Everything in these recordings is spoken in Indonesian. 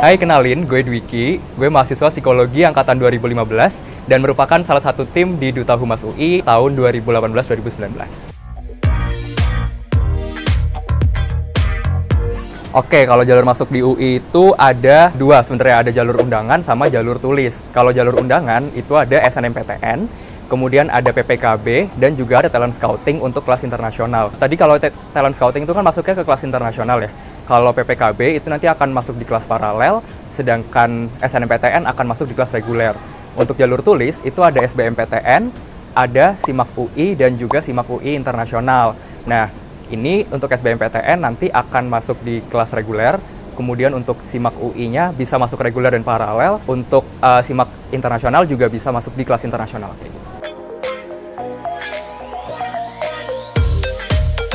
Hai, kenalin, gue Dwiki. Gue mahasiswa psikologi angkatan 2015 dan merupakan salah satu tim di Duta Humas UI tahun 2018-2019. Oke, kalau jalur masuk di UI itu ada dua sebenarnya, ada jalur undangan sama jalur tulis. Kalau jalur undangan itu ada SNMPTN, kemudian ada PPKB, dan juga ada talent scouting untuk kelas internasional. Tadi kalau talent scouting itu kan masuknya ke kelas internasional ya. Kalau PPKB itu nanti akan masuk di kelas paralel, sedangkan SNMPTN akan masuk di kelas reguler. Untuk jalur tulis itu ada SBMPTN, ada SIMAK UI, dan juga SIMAK UI internasional. Nah, ini untuk SBMPTN nanti akan masuk di kelas reguler, kemudian untuk SIMAK UI-nya bisa masuk reguler dan paralel, untuk SIMAK internasional juga bisa masuk di kelas internasional kayak gitu.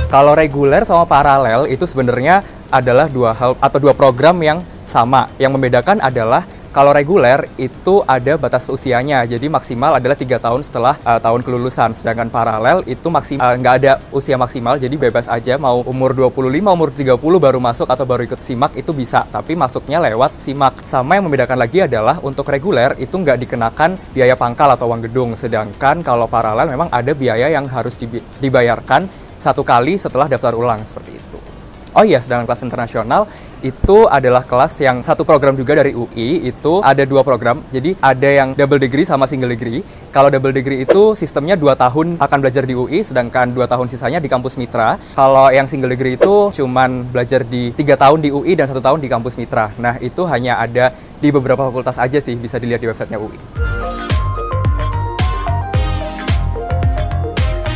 Kalau reguler sama paralel itu sebenarnya adalah dua hal atau dua program yang sama. Yang membedakan adalah kalau reguler itu ada batas usianya, jadi maksimal adalah 3 tahun setelah tahun kelulusan. Sedangkan paralel itu maksimal, nggak ada usia maksimal, jadi bebas aja mau umur 25, umur 30 baru masuk atau baru ikut SIMAK itu bisa, tapi masuknya lewat SIMAK. Sama yang membedakan lagi adalah untuk reguler itu nggak dikenakan biaya pangkal atau uang gedung, sedangkan kalau paralel memang ada biaya yang harus dibayarkan satu kali setelah daftar ulang, seperti itu. Oh iya, sedangkan kelas internasional itu adalah kelas yang satu program juga dari UI, itu ada dua program, jadi ada yang double degree sama single degree. Kalau double degree itu sistemnya 2 tahun akan belajar di UI, sedangkan 2 tahun sisanya di kampus mitra. Kalau yang single degree itu cuman belajar di 3 tahun di UI dan 1 tahun di kampus mitra. Nah, itu hanya ada di beberapa fakultas aja sih, bisa dilihat di websitenya UI.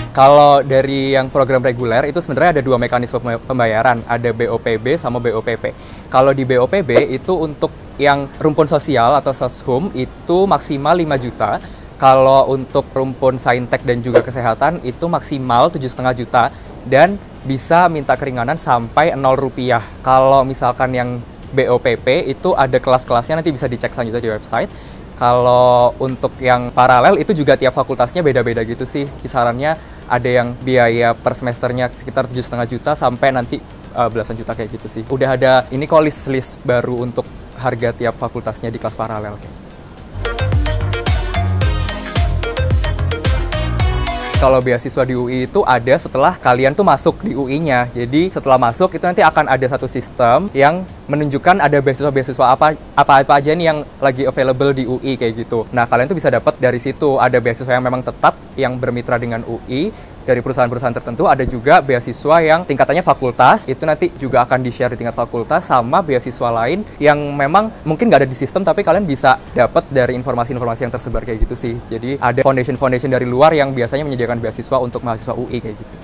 Kalau dari yang program reguler itu sebenarnya ada dua mekanisme pembayaran, ada BOPB sama BOPP. Kalau di BOPB itu untuk yang rumpun sosial atau soshum itu maksimal 5 juta. Kalau untuk rumpun saintek dan juga kesehatan itu maksimal 7,5 juta dan bisa minta keringanan sampai 0 rupiah. Kalau misalkan yang BOPP itu ada kelas-kelasnya, nanti bisa dicek selanjutnya di website. Kalau untuk yang paralel itu juga tiap fakultasnya beda-beda gitu sih, kisarannya ada yang biaya per semesternya sekitar 7,5 juta sampai nanti belasan juta kayak gitu sih. Udah ada ini kok list baru untuk harga tiap fakultasnya di kelas paralel kayak gitu. Kalau beasiswa di UI itu ada setelah kalian tuh masuk di UI-nya. Jadi setelah masuk itu nanti akan ada satu sistem yang menunjukkan ada beasiswa-beasiswa apa aja nih yang lagi available di UI kayak gitu. Nah, kalian tuh bisa dapat dari situ. Ada beasiswa yang memang tetap yang bermitra dengan UI dari perusahaan-perusahaan tertentu, ada juga beasiswa yang tingkatannya fakultas, itu nanti juga akan di-share di tingkat fakultas, sama beasiswa lain yang memang mungkin nggak ada di sistem, tapi kalian bisa dapat dari informasi-informasi yang tersebar kayak gitu sih. Jadi ada foundation-foundation dari luar yang biasanya menyediakan beasiswa untuk mahasiswa UI kayak gitu.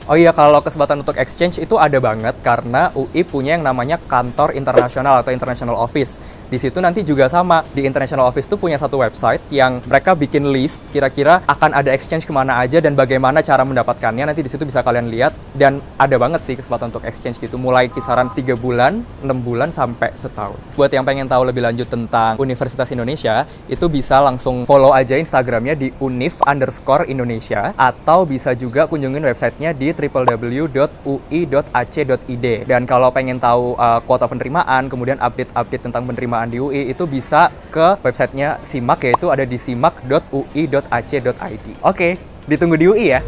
Oh iya, kalau kesempatan untuk exchange itu ada banget karena UI punya yang namanya kantor internasional atau international office. Di situ nanti juga sama, di international office tuh punya satu website yang mereka bikin list kira-kira akan ada exchange kemana aja dan bagaimana cara mendapatkannya. Nanti di situ bisa kalian lihat dan ada banget sih kesempatan untuk exchange gitu, mulai kisaran 3 bulan, 6 bulan, sampai setahun. Buat yang pengen tahu lebih lanjut tentang Universitas Indonesia, itu bisa langsung follow aja Instagramnya di unif_Indonesia atau bisa juga kunjungin websitenya di www.ui.ac.id. Dan kalau pengen tahu kuota penerimaan, kemudian update-update tentang penerimaan di UI, itu bisa ke websitenya SIMAK, yaitu ada di simak.ui.ac.id. Oke, ditunggu di UI ya.